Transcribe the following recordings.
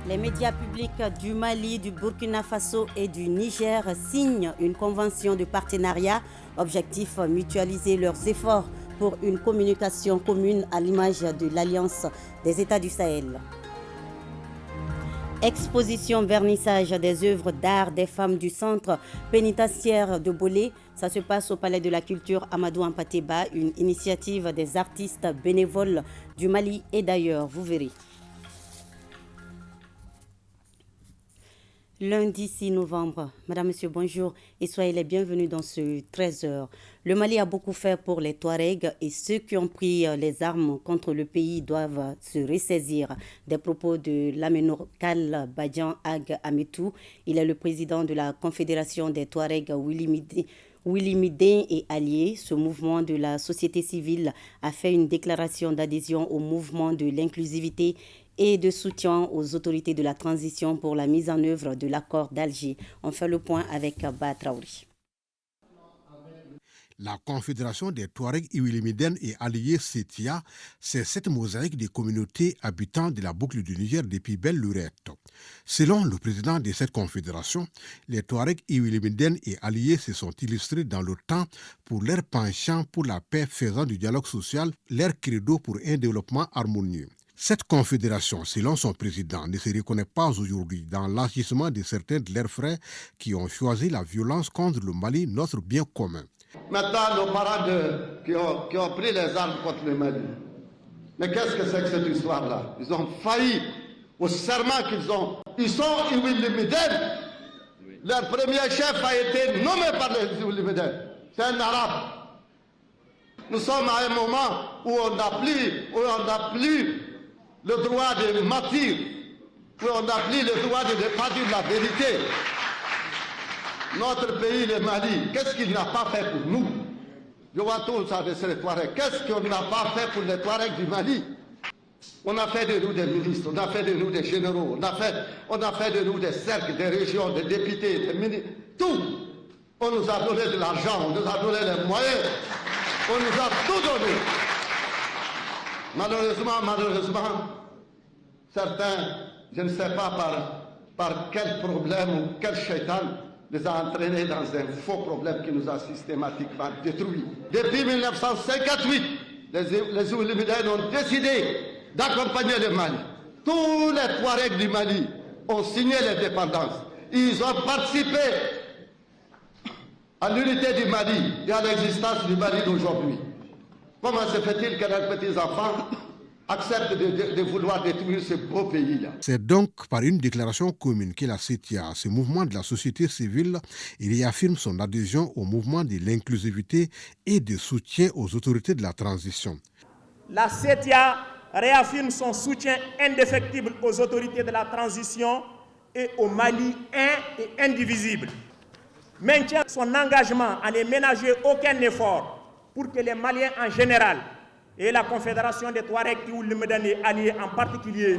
Les médias publics du Mali, du Burkina Faso et du Niger signent une convention de partenariat. Objectif, mutualiser leurs efforts pour une communication commune à l'image de l'Alliance des États du Sahel. Exposition vernissage des œuvres d'art des femmes du centre pénitentiaire de Bolé. Ça se passe au Palais de la Culture Amadou Ampateba, une initiative des artistes bénévoles du Mali et d'ailleurs, vous verrez. Lundi 6 novembre, Madame, Monsieur, bonjour et soyez les bienvenus dans ce 13h. Le Mali a beaucoup fait pour les Touaregs et ceux qui ont pris les armes contre le pays doivent se ressaisir. Des propos de l'Aménokal Badian Ag Ametou. Il est le président de la Confédération des Touaregs Willy Midin et alliés. Ce mouvement de la société civile a fait une déclaration d'adhésion au mouvement de l'inclusivité et de soutien aux autorités de la transition pour la mise en œuvre de l'accord d'Alger. On fait le point avec Ba Traouri. La Confédération des Touaregs Iwilimiden et alliés CETIA, c'est cette mosaïque des communautés habitant de la boucle du Niger depuis belle lurette. Selon le président de cette confédération, les Touaregs Iwilimiden et alliés se sont illustrés dans le temps pour leur penchant pour la paix faisant du dialogue social leur credo pour un développement harmonieux. Cette confédération, selon son président, ne se reconnaît pas aujourd'hui dans l'agissement de certains de leurs frères qui ont choisi la violence contre le Mali, notre bien commun. Maintenant, nos parents qui ont pris les armes contre le Mali. Mais qu'est-ce que c'est que cette histoire-là? Ils ont failli au serment qu'ils ont. Ils sont Iwilimiden. Leur premier chef a été nommé par les Iwilimiden. C'est un arabe. Nous sommes à un moment où on n'a plus le droit de mentir, où on n'a plus le droit de ne pas dire la vérité. Notre pays, le Mali, qu'est-ce qu'il n'a pas fait pour nous? Je vois tout ça de ces Touaregs. Qu'est-ce qu'on n'a pas fait pour les Touaregs du Mali? On a fait de nous des ministres, on a fait de nous des généraux, on a fait de nous des cercles, des régions, des députés, des ministres, tout. On nous a donné de l'argent, on nous a donné les moyens, on nous a tout donné. Malheureusement, certains, je ne sais pas par quel problème ou quel shaitan, les a entraînés dans un faux problème qui nous a systématiquement détruits. Depuis 1958, les Iwilimiden ont décidé d'accompagner le Mali. Tous les Touaregs du Mali ont signé l'indépendance. Ils ont participé à l'unité du Mali et à l'existence du Mali d'aujourd'hui. Comment se fait-il que nos petits-enfants acceptent de vouloir détruire ce beau pays-là? C'est donc par une déclaration commune que la CETIA, ce mouvement de la société civile, réaffirme son adhésion au mouvement de l'inclusivité et de soutien aux autorités de la transition. La CETIA réaffirme son soutien indéfectible aux autorités de la transition et au Mali un et indivisible. Maintient son engagement à ne ménager aucun effort pour que les Maliens en général et la Confédération des Touaregs Iwilimiden et alliés en particulier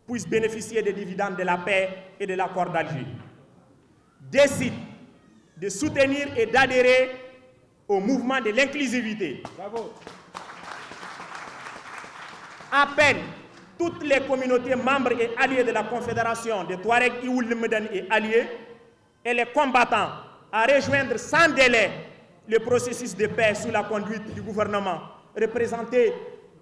puissent bénéficier des dividendes de la paix et de l'accord d'Alger. Décide de soutenir et d'adhérer au mouvement de l'inclusivité. Bravo. Appelle toutes les communautés membres et alliés de la Confédération des Touaregs Iwilimiden et alliés et les combattants à rejoindre sans délai le processus de paix sous la conduite du gouvernement représenté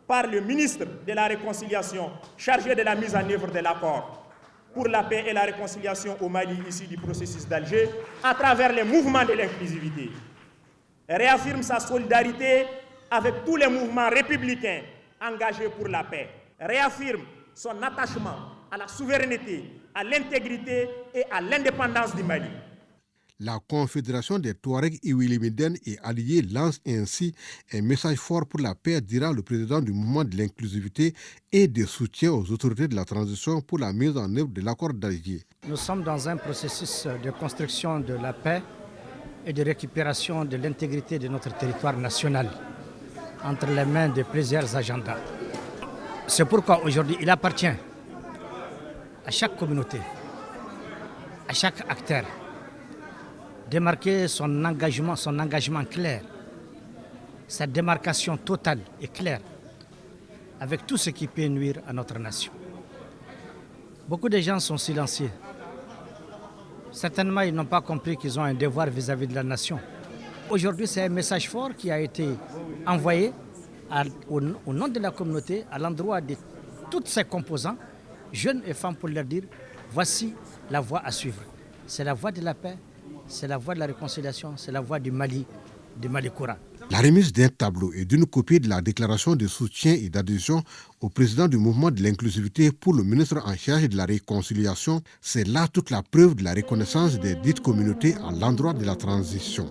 par le ministre de la Réconciliation chargé de la mise en œuvre de l'accord pour la paix et la réconciliation au Mali issu du processus d'Alger à travers les mouvements de l'inclusivité. Réaffirme sa solidarité avec tous les mouvements républicains engagés pour la paix. Réaffirme son attachement à la souveraineté, à l'intégrité et à l'indépendance du Mali. La Confédération des Touaregs Iwilimiden et alliés lance ainsi un message fort pour la paix, dira le président du mouvement de l'inclusivité et de soutien aux autorités de la transition pour la mise en œuvre de l'accord d'Alger. Nous sommes dans un processus de construction de la paix et de récupération de l'intégrité de notre territoire national entre les mains de plusieurs agendas. C'est pourquoi aujourd'hui il appartient à chaque communauté, à chaque acteur, de marquer son engagement clair, sa démarcation totale et claire avec tout ce qui peut nuire à notre nation. Beaucoup de gens sont silencieux. Certainement, ils n'ont pas compris qu'ils ont un devoir vis-à-vis de la nation. Aujourd'hui, c'est un message fort qui a été envoyé au nom de la communauté, à l'endroit de tous ses composants, jeunes et femmes, pour leur dire, voici la voie à suivre. C'est la voie de la paix, c'est la voie de la réconciliation, c'est la voie du Mali courant. La remise d'un tableau et d'une copie de la déclaration de soutien et d'adhésion au président du mouvement de l'inclusivité pour le ministre en charge de la réconciliation, c'est là toute la preuve de la reconnaissance des dites communautés à l'endroit de la transition.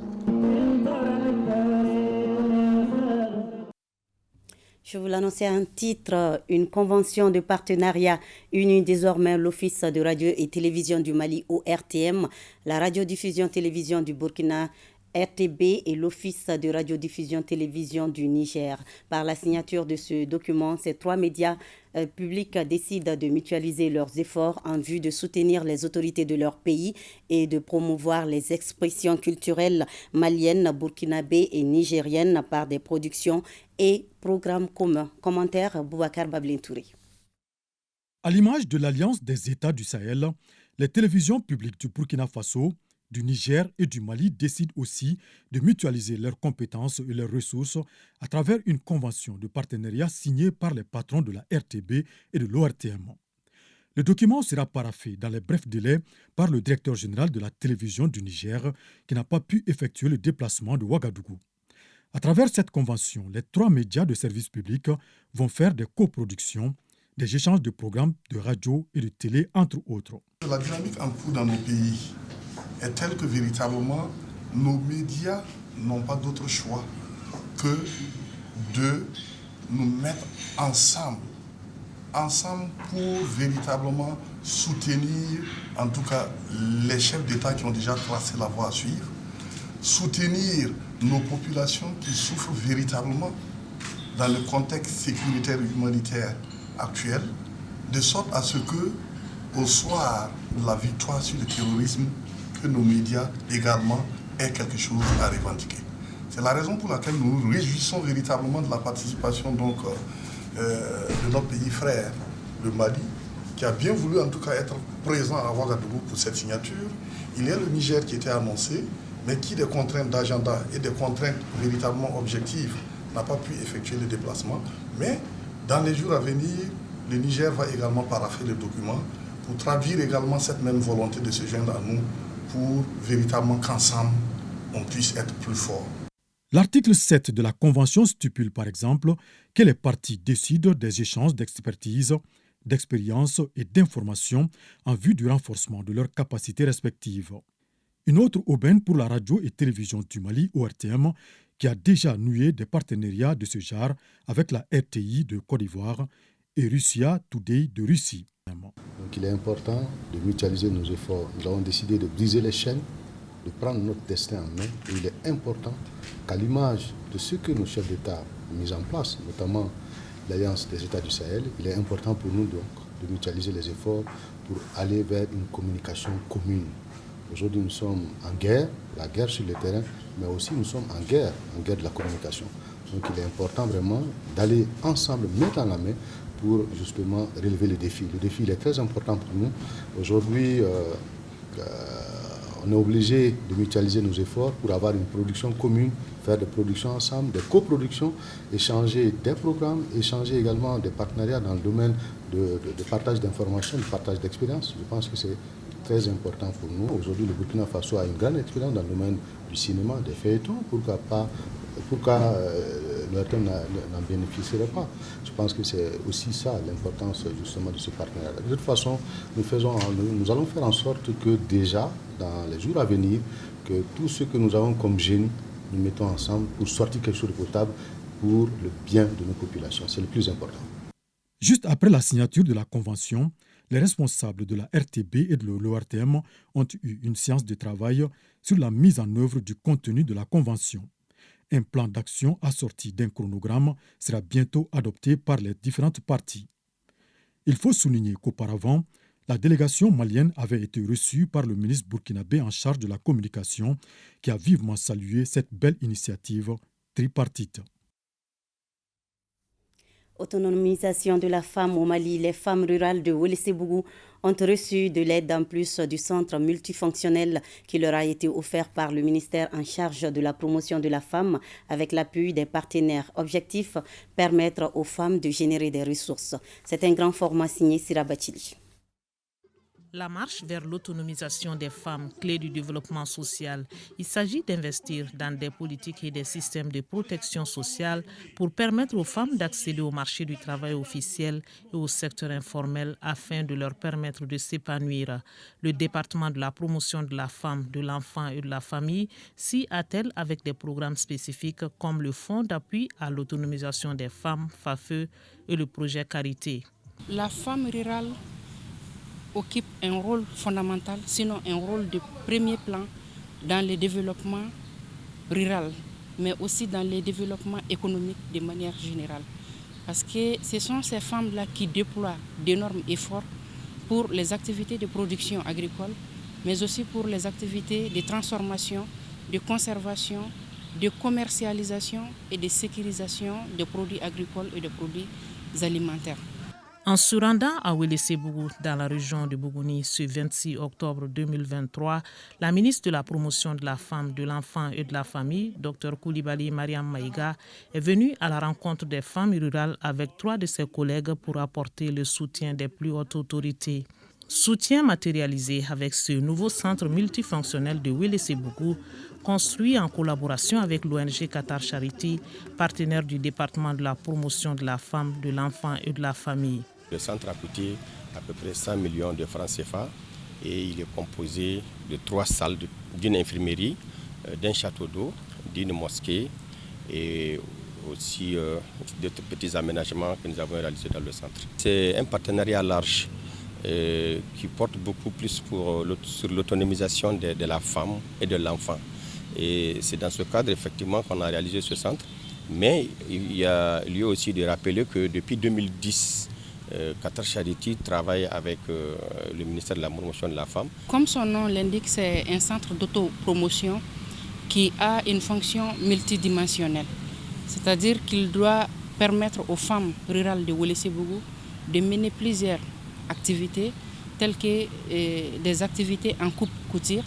Je vous l'annonçais un titre, une convention de partenariat unit désormais l'Office de radio et télévision du Mali ORTM, la radiodiffusion télévision du Burkina RTB et l'Office de radiodiffusion télévision du Niger. Par la signature de ce document, ces trois médias publics décident de mutualiser leurs efforts en vue de soutenir les autorités de leur pays et de promouvoir les expressions culturelles maliennes, burkinabées et nigériennes par des productions et programmes communs. Commentaire Boubacar Bablintouri. À l'image de l'Alliance des États du Sahel, les télévisions publiques du Burkina Faso, du Niger et du Mali décident aussi de mutualiser leurs compétences et leurs ressources à travers une convention de partenariat signée par les patrons de la RTB et de l'ORTM. Le document sera paraphé dans les brefs délais par le directeur général de la télévision du Niger qui n'a pas pu effectuer le déplacement de Ouagadougou. À travers cette convention, les trois médias de service public vont faire des coproductions, des échanges de programmes de radio et de télé, entre autres. La dynamique en cours dans nos pays est telle que véritablement nos médias n'ont pas d'autre choix que de nous mettre ensemble pour véritablement soutenir en tout cas les chefs d'État qui ont déjà tracé la voie à suivre, soutenir nos populations qui souffrent véritablement dans le contexte sécuritaire et humanitaire actuel, de sorte à ce que au soir de la victoire sur le terrorisme, que nos médias également aient quelque chose à revendiquer. C'est la raison pour laquelle nous nous réjouissons véritablement de la participation donc, de notre pays frère, le Mali, qui a bien voulu en tout cas être présent à Ouagadougou pour cette signature. Il y a le Niger qui était annoncé, mais qui, des contraintes d'agenda et des contraintes véritablement objectives, n'a pas pu effectuer le déplacement. Mais dans les jours à venir, le Niger va également parapher le document pour traduire également cette même volonté de se joindre à nous pour véritablement qu'ensemble, on puisse être plus fort. L'article 7 de la Convention stipule par exemple que les parties décident des échanges d'expertise, d'expérience et d'informations en vue du renforcement de leurs capacités respectives. Une autre aubaine pour la radio et télévision du Mali, ORTM, qui a déjà noué des partenariats de ce genre avec la RTI de Côte d'Ivoire et Russia Today de Russie. Donc il est important de mutualiser nos efforts. Nous avons décidé de briser les chaînes, de prendre notre destin en main. Et il est important qu'à l'image de ce que nos chefs d'État ont mis en place, notamment l'Alliance des États du Sahel, il est important pour nous donc de mutualiser les efforts pour aller vers une communication commune. Aujourd'hui, nous sommes en guerre, la guerre sur le terrain, mais aussi nous sommes en guerre de la communication. Donc il est important vraiment d'aller ensemble, main dans la main, pour justement relever le défi. Le défi il est très important pour nous. Aujourd'hui, on est obligé de mutualiser nos efforts pour avoir une production commune, faire des productions ensemble, des coproductions, échanger des programmes, échanger également des partenariats dans le domaine de partage d'informations, de partage d'expériences. Je pense que c'est très important pour nous. Aujourd'hui, le Burkina Faso a une grande expérience dans le domaine du cinéma, des feuilletons. Pourquoi l'ORTM n'en bénéficierait pas? Je pense que c'est aussi ça l'importance justement de ce partenariat. De toute façon, nous allons faire en sorte que déjà, dans les jours à venir, que tout ce que nous avons comme génie, nous mettons ensemble pour sortir quelque chose de potable pour le bien de nos populations. C'est le plus important. Juste après la signature de la Convention, les responsables de la RTB et de l'ORTM ont eu une séance de travail sur la mise en œuvre du contenu de la Convention. Un plan d'action assorti d'un chronogramme sera bientôt adopté par les différentes parties. Il faut souligner qu'auparavant, la délégation malienne avait été reçue par le ministre burkinabé en charge de la communication qui a vivement salué cette belle initiative tripartite. Autonomisation de la femme au Mali, les femmes rurales de Wélissé-Bougou ont reçu de l'aide en plus du centre multifonctionnel qui leur a été offert par le ministère en charge de la promotion de la femme avec l'appui des partenaires. Objectif, permettre aux femmes de générer des ressources. C'est un grand format signé Sira Bachili. La marche vers l'autonomisation des femmes, clé du développement social. Il s'agit d'investir dans des politiques et des systèmes de protection sociale pour permettre aux femmes d'accéder au marché du travail officiel et au secteur informel afin de leur permettre de s'épanouir. Le département de la promotion de la femme, de l'enfant et de la famille s'y attelle avec des programmes spécifiques comme le Fonds d'appui à l'autonomisation des femmes, FAFE, et le projet Carité. La femme rurale occupe un rôle fondamental, sinon un rôle de premier plan dans le développement rural, mais aussi dans le développement économique de manière générale. Parce que ce sont ces femmes-là qui déploient d'énormes efforts pour les activités de production agricole, mais aussi pour les activités de transformation, de conservation, de commercialisation et de sécurisation des produits agricoles et des produits alimentaires. En se rendant à Wélissé-Bougou, dans la région de Bougouni, ce 26 octobre 2023, la ministre de la Promotion de la Femme, de l'Enfant et de la Famille, Dr Koulibaly Mariam Maïga, est venue à la rencontre des femmes rurales avec 3 de ses collègues pour apporter le soutien des plus hautes autorités. Soutien matérialisé avec ce nouveau centre multifonctionnel de Wélissé-Bougou, construit en collaboration avec l'ONG Qatar Charity, partenaire du département de la promotion de la femme, de l'enfant et de la famille. Le centre a coûté à peu près 100 millions de francs CFA et il est composé de 3 salles, d'une infirmerie, d'un château d'eau, d'une mosquée et aussi d'autres petits aménagements que nous avons réalisés dans le centre. C'est un partenariat large qui porte beaucoup plus sur l'autonomisation de la femme et de l'enfant. Et c'est dans ce cadre effectivement qu'on a réalisé ce centre. Mais il y a lieu aussi de rappeler que depuis 2010, Qatar Charity travaille avec le ministère de la Promotion de la Femme. Comme son nom l'indique, c'est un centre d'autopromotion qui a une fonction multidimensionnelle. C'est-à-dire qu'il doit permettre aux femmes rurales de Wélissé-Bougou de mener plusieurs activités telles que des activités en coupe-couture,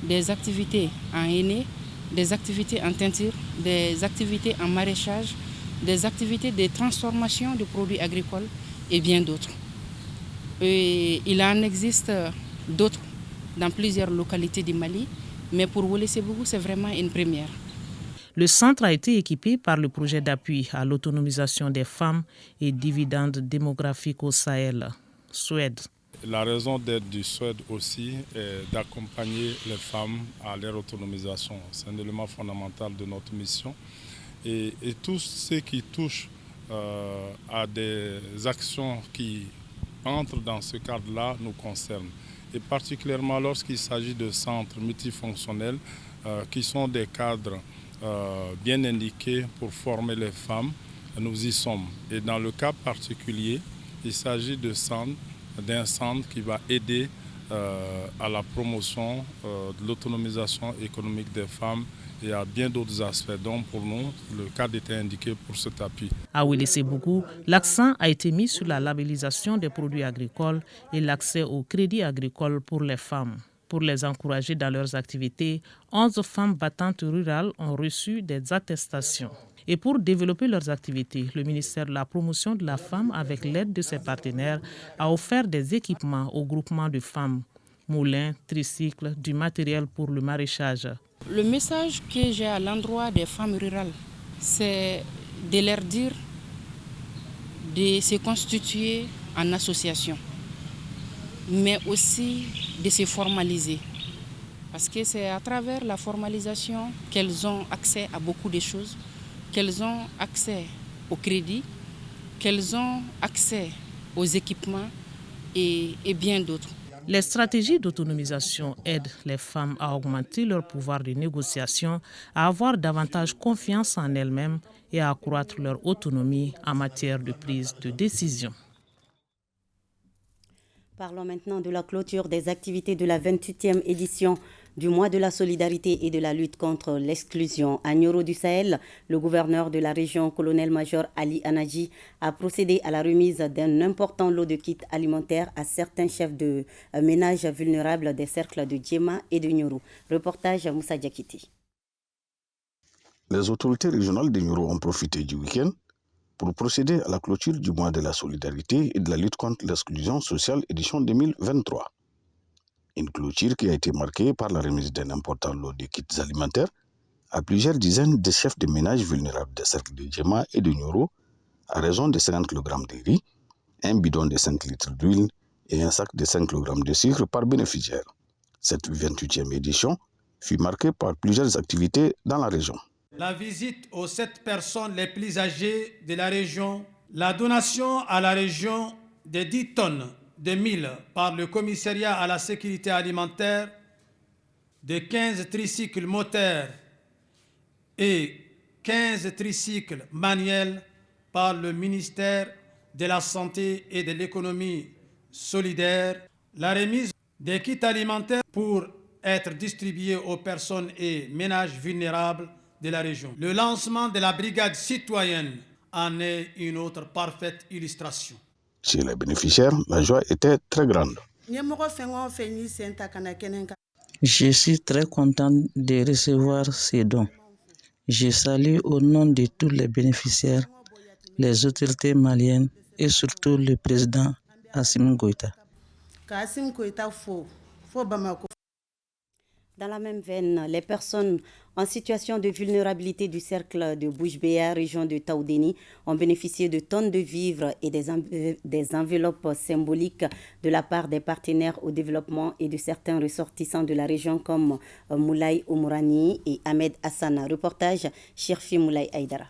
des activités en henné, des activités en teinture, des activités en maraîchage, des activités de transformation de produits agricoles et bien d'autres. Il en existe d'autres dans plusieurs localités du Mali, mais pour Wélissé-Bougou, c'est vraiment une première. Le centre a été équipé par le projet d'appui à l'autonomisation des femmes et dividendes démographiques au Sahel, Suède. La raison d'être du Suède aussi est d'accompagner les femmes à leur autonomisation. C'est un élément fondamental de notre mission. Et tout ce qui touche à des actions qui entrent dans ce cadre-là nous concerne. Et particulièrement lorsqu'il s'agit de centres multifonctionnels qui sont des cadres bien indiqués pour former les femmes, nous y sommes. Et dans le cas particulier, il s'agit d'un centre qui va aider à la promotion de l'autonomisation économique des femmes et à bien d'autres aspects. Donc pour nous, le cadre était indiqué pour cet appui. À Wélissé-Bougou, l'accent a été mis sur la labellisation des produits agricoles et l'accès au crédit agricole pour les femmes. Pour les encourager dans leurs activités, 11 femmes battantes rurales ont reçu des attestations. Et pour développer leurs activités, le ministère de la Promotion de la Femme, avec l'aide de ses partenaires, a offert des équipements au groupement de femmes, moulins, tricycles, du matériel pour le maraîchage. Le message que j'ai à l'endroit des femmes rurales, c'est de leur dire de se constituer en association, mais aussi de se formaliser. Parce que c'est à travers la formalisation qu'elles ont accès à beaucoup de choses, qu'elles ont accès au crédit, qu'elles ont accès aux équipements et bien d'autres. Les stratégies d'autonomisation aident les femmes à augmenter leur pouvoir de négociation, à avoir davantage confiance en elles-mêmes et à accroître leur autonomie en matière de prise de décision. Parlons maintenant de la clôture des activités de la 28e édition du mois de la solidarité et de la lutte contre l'exclusion. À Nioro du Sahel, le gouverneur de la région, colonel-major Ali Anaji, a procédé à la remise d'un important lot de kits alimentaires à certains chefs de ménages vulnérables des cercles de Djema et de Nioro. Reportage à Moussa Diakiti. Les autorités régionales de Nioro ont profité du week-end pour procéder à la clôture du mois de la solidarité et de la lutte contre l'exclusion sociale édition 2023. Une clôture qui a été marquée par la remise d'un important lot de kits alimentaires à plusieurs dizaines de chefs de ménages vulnérables des cercles de Djema et de Nioro à raison de 50 kg de riz, un bidon de 5 litres d'huile et un sac de 5 kg de sucre par bénéficiaire. Cette 28e édition fut marquée par plusieurs activités dans la région. La visite aux 7 personnes les plus âgées de la région, la donation à la région de 10 tonnes de mil par le commissariat à la sécurité alimentaire, de 15 tricycles moteurs et 15 tricycles manuels par le ministère de la Santé et de l'Économie solidaire, la remise des kits alimentaires pour être distribués aux personnes et ménages vulnérables de la région. Le lancement de la brigade citoyenne en est une autre parfaite illustration. Chez les bénéficiaires, la joie était très grande. Je suis très content de recevoir ces dons. Je salue au nom de tous les bénéficiaires, les autorités maliennes et surtout le président Assimi Goïta. Dans la même veine, les personnes en situation de vulnérabilité du cercle de Boujbéa, région de Taoudéni, ont bénéficié de tonnes de vivres et des enveloppes symboliques de la part des partenaires au développement et de certains ressortissants de la région comme Moulay Oumourani et Ahmed Hassana. Reportage Chirfi Moulay Aïdara.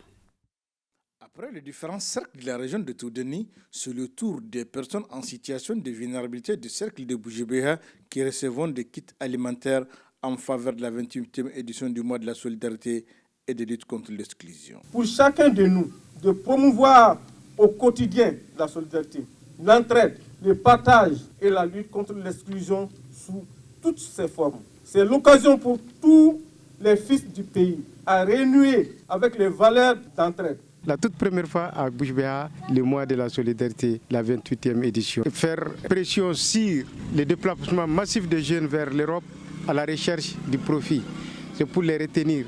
Après les différents cercles de la région de Taoudéni, c'est le tour des personnes en situation de vulnérabilité du cercle de Boujbéa qui recevront des kits alimentaires en faveur de la 28e édition du mois de la solidarité et de lutte contre l'exclusion. Pour chacun de nous, de promouvoir au quotidien la solidarité, l'entraide, le partage et la lutte contre l'exclusion sous toutes ses formes. C'est l'occasion pour tous les fils du pays à renouer avec les valeurs d'entraide. La toute première fois à Boujbéa, le mois de la solidarité, la 28e édition. Faire pression sur le déplacement massif des jeunes vers l'Europe à la recherche du profit. C'est pour les retenir.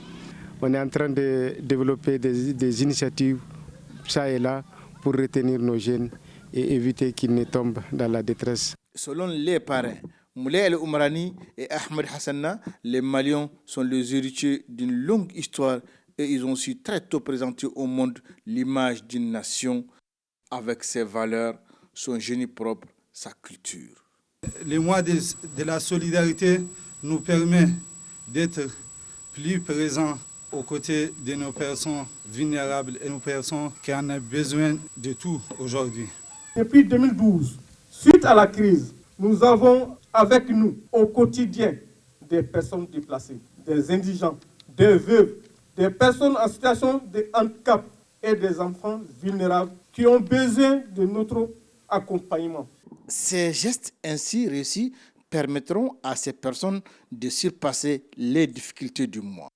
On est en train de développer des initiatives, ça et là, pour retenir nos jeunes et éviter qu'ils ne tombent dans la détresse. Selon les parrains, Moulay El Oumourani et Ahmed Hassana, les Maliens sont les héritiers d'une longue histoire et ils ont su très tôt présenter au monde l'image d'une nation avec ses valeurs, son génie propre, sa culture. Le mois de la solidarité nous permet d'être plus présents aux côtés de nos personnes vulnérables et nos personnes qui en ont besoin de tout aujourd'hui. Depuis 2012, suite à la crise, nous avons avec nous au quotidien des personnes déplacées, des indigents, des veuves, des personnes en situation de handicap et des enfants vulnérables qui ont besoin de notre accompagnement. Ces gestes ainsi réussis permettront à ces personnes de surpasser les difficultés du mois.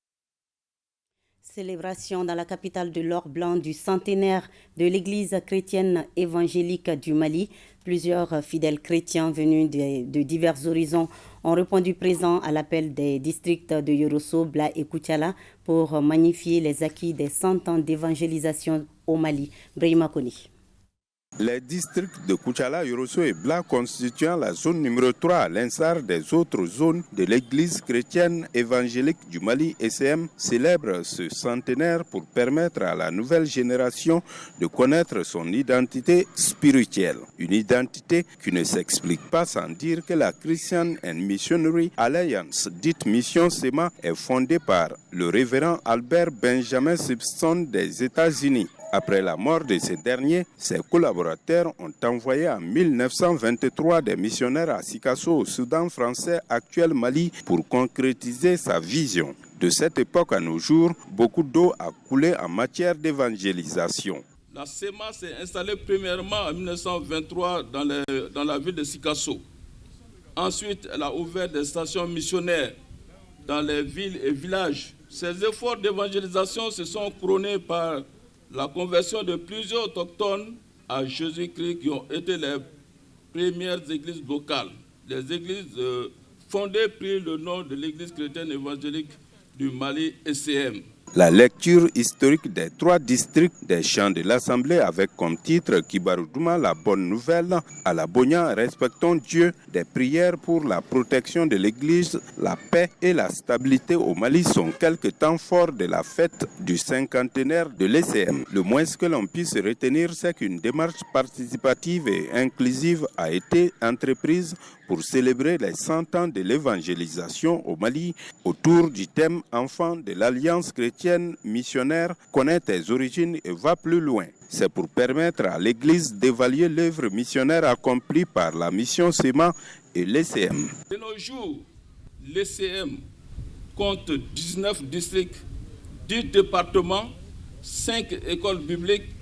Célébration dans la capitale de l'Or Blanc du centenaire de l'église chrétienne évangélique du Mali. Plusieurs fidèles chrétiens venus de divers horizons ont répondu présents à l'appel des districts de Yorosso, Bla et Koutiala pour magnifier les acquis des 100 ans d'évangélisation au Mali. Brahima Koni. Les districts de Koutiala, Yorosso et Bla constituant la zone numéro 3 à l'instar des autres zones de l'église chrétienne évangélique du Mali ECM célèbrent ce centenaire pour permettre à la nouvelle génération de connaître son identité spirituelle. Une identité qui ne s'explique pas sans dire que la Christian and Missionary Alliance, dite Mission SEMA, est fondée par le révérend Albert Benjamin Simpson des États-Unis. Après la mort de ces derniers, ses collaborateurs ont envoyé en 1923 des missionnaires à Sikasso, au Soudan français actuel Mali, pour concrétiser sa vision. De cette époque à nos jours, beaucoup d'eau a coulé en matière d'évangélisation. La SEMA s'est installée premièrement en 1923 dans la ville de Sikasso. Ensuite, elle a ouvert des stations missionnaires dans les villes et villages. Ces efforts d'évangélisation se sont couronnés par la conversion de plusieurs autochtones à Jésus-Christ qui ont été les premières églises locales. Les églises fondées prirent le nom de l'Église chrétienne évangélique du Mali, ECM. La lecture historique des 3 districts des chants de l'Assemblée avec comme titre Kibaroudouma, la bonne nouvelle, à la Bonia, respectons Dieu, des prières pour la protection de l'Église, la paix et la stabilité au Mali sont quelques temps forts de la fête du 50aire de l'ECM. Le moins que l'on puisse retenir, c'est qu'une démarche participative et inclusive a été entreprise pour célébrer les 100 ans de l'évangélisation au Mali autour du thème « Enfants de l'Alliance chrétienne missionnaire, connaît tes origines et va plus loin ». C'est pour permettre à l'Église d'évaluer l'œuvre missionnaire accomplie par la mission SEMA et l'ECM. De nos jours, l'ECM compte 19 districts, 10 départements, 5 écoles bibliques,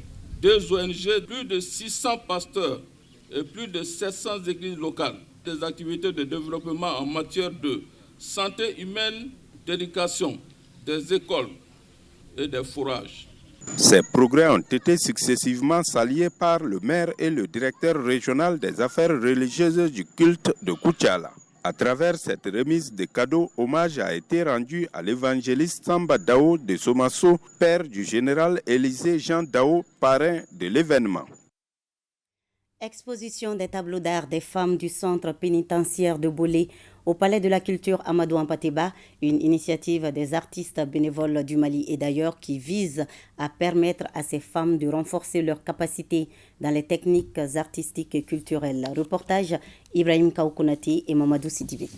2 ONG, plus de 600 pasteurs et plus de 700 églises locales. Des activités de développement en matière de santé humaine, d'éducation, des écoles et des fourrages. Ces progrès ont été successivement salués par le maire et le directeur régional des affaires religieuses du culte de Koutiala. À travers cette remise de cadeaux, hommage a été rendu à l'évangéliste Samba Dao de Somasso, père du général Élisée Jean Dao, parrain de l'événement. Exposition des tableaux d'art des femmes du centre pénitentiaire de Bolé au Palais de la Culture Amadou Hampâté-Bâ, une initiative des artistes bénévoles du Mali et d'ailleurs qui vise à permettre à ces femmes de renforcer leurs capacités dans les techniques artistiques et culturelles. Reportage Ibrahim Kaoukounati et Mamadou Sidibé.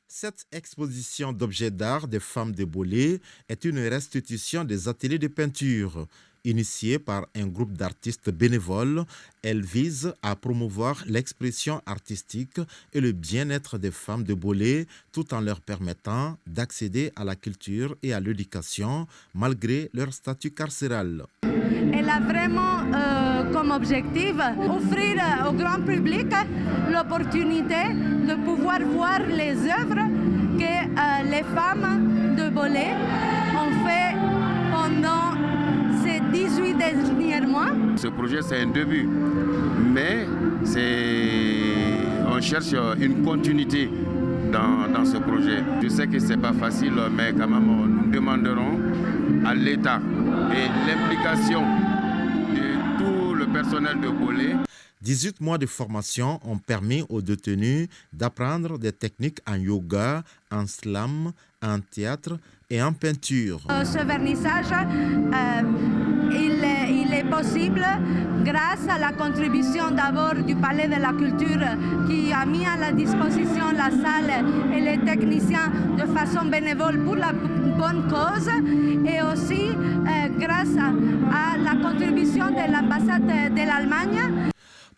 Cette exposition d'objets d'art des femmes de Bolé est une restitution des ateliers de peinture. Initiée par un groupe d'artistes bénévoles, elle vise à promouvoir l'expression artistique et le bien-être des femmes de Bolé tout en leur permettant d'accéder à la culture et à l'éducation malgré leur statut carcéral. Elle a vraiment comme objectif offrir au grand public l'opportunité de pouvoir voir les œuvres que les femmes de Bolé ont fait pendant ces 18 derniers mois. Ce projet, c'est un début, mais on cherche une continuité dans ce projet. Je sais que ce n'est pas facile, mais quand même, nous demanderons à l'État et l'implication de tout le personnel de Bolé. 18 mois de formation ont permis aux détenus d'apprendre des techniques en yoga, en slam, en théâtre et en peinture. Ce vernissage, il est possible grâce à la contribution d'abord du Palais de la Culture qui a mis à la disposition la salle et les techniciens de façon bénévole pour la bonne cause et aussi grâce à la contribution de l'ambassade de l'Allemagne.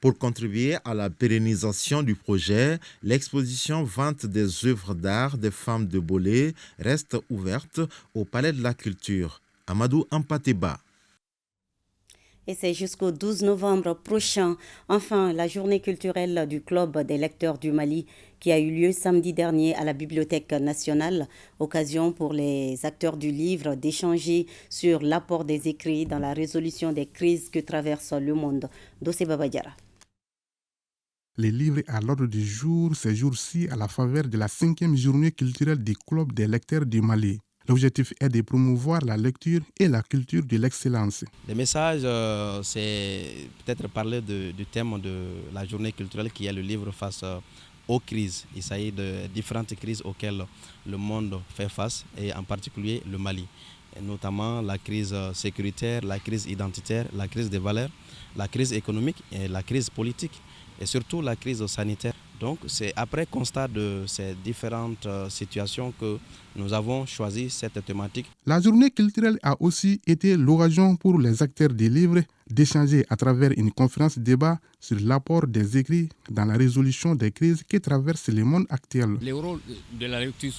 Pour contribuer à la pérennisation du projet, l'exposition Vente des œuvres d'art des femmes de Bolé reste ouverte au Palais de la Culture. Amadou Hampâté-Bâ. Et c'est jusqu'au 12 novembre prochain. Enfin, la journée culturelle du Club des lecteurs du Mali qui a eu lieu samedi dernier à la Bibliothèque nationale. Occasion pour les acteurs du livre d'échanger sur l'apport des écrits dans la résolution des crises que traverse le monde. Dossé Babadiara. Les livres à l'ordre du jour ces jours-ci à la faveur de la 5e journée culturelle du Club des lecteurs du Mali. L'objectif est de promouvoir la lecture et la culture de l'excellence. Le message, c'est peut-être parler du thème de la journée culturelle qui est le livre face aux crises. Il s'agit de différentes crises auxquelles le monde fait face et en particulier le Mali. Et notamment la crise sécuritaire, la crise identitaire, la crise des valeurs, la crise économique et la crise politique. Et surtout la crise sanitaire. Donc c'est après constat de ces différentes situations que nous avons choisi cette thématique. La journée culturelle a aussi été l'occasion pour les acteurs des livres d'échanger à travers une conférence débat sur l'apport des écrits dans la résolution des crises qui traversent le monde actuel. Le rôle de la lecture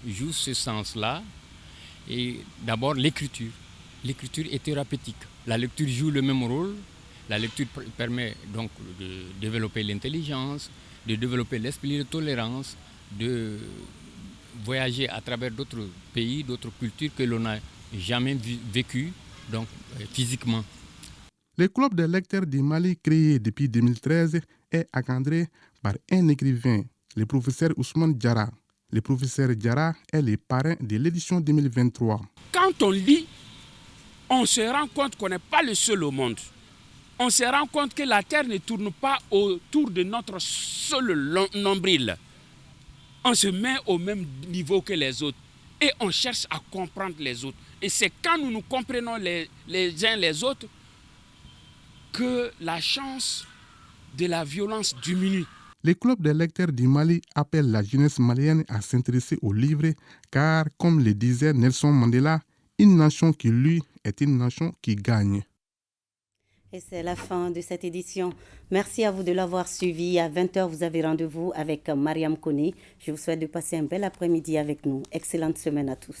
joue ce sens-là. Et d'abord l'écriture. L'écriture est thérapeutique. La lecture joue le même rôle. La lecture permet donc de développer l'intelligence, de développer l'esprit de tolérance, de voyager à travers d'autres pays, d'autres cultures que l'on n'a jamais vécu, donc physiquement. Le club des lecteurs du Mali, créé depuis 2013, est encadré par un écrivain, le professeur Ousmane Diarra. Le professeur Diarra est le parrain de l'édition 2023. Quand on lit, on se rend compte qu'on n'est pas le seul au monde. On se rend compte que la Terre ne tourne pas autour de notre seul nombril. On se met au même niveau que les autres et on cherche à comprendre les autres. Et c'est quand nous nous comprenons les uns les autres que la chance de la violence diminue. Le club des lecteurs du Mali appelle la jeunesse malienne à s'intéresser aux livres car, comme le disait Nelson Mandela, une nation qui lit est une nation qui gagne. Et c'est la fin de cette édition. Merci à vous de l'avoir suivi. À 20h, vous avez rendez-vous avec Mariam Koné. Je vous souhaite de passer un bel après-midi avec nous. Excellente semaine à tous.